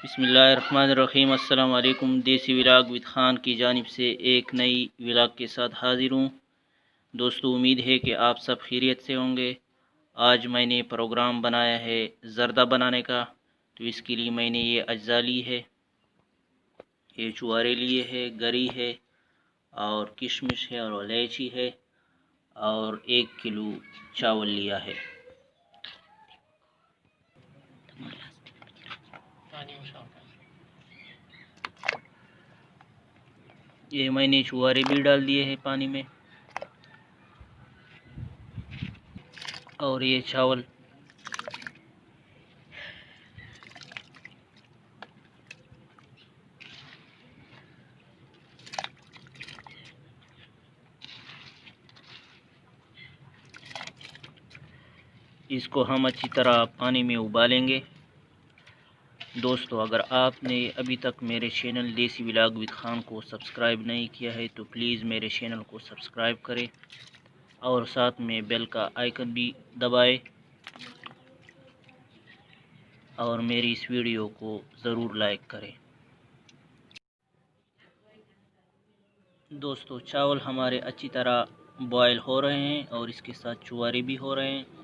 बिस्मिल्लाहिर्रहमानिर्रहीम। अस्सलाम वालेकुम। देसी व्लॉग विद ख़ान की जानिब से एक नई व्लॉग के साथ हाज़िर हूँ। दोस्तों, उम्मीद है कि आप सब खैरियत से होंगे। आज मैंने प्रोग्राम बनाया है ज़र्दा बनाने का, तो इसके लिए मैंने ये अज्जा ली है। ये चुआरे लिए है, गरी है और किशमिश है और इलायची है और 1 किलो चावल लिया है। ये मैंने चुआरे भी डाल दिए हैं पानी में और ये चावल इसको हम अच्छी तरह पानी में उबालेंगे। दोस्तों, अगर आपने अभी तक मेरे चैनल देसी व्लॉग विद ख़ान को सब्सक्राइब नहीं किया है तो प्लीज़ मेरे चैनल को सब्सक्राइब करें और साथ में बेल का आइकन भी दबाएं और मेरी इस वीडियो को ज़रूर लाइक करें। दोस्तों, चावल हमारे अच्छी तरह बॉयल हो रहे हैं और इसके साथ चुआरे भी हो रहे हैं।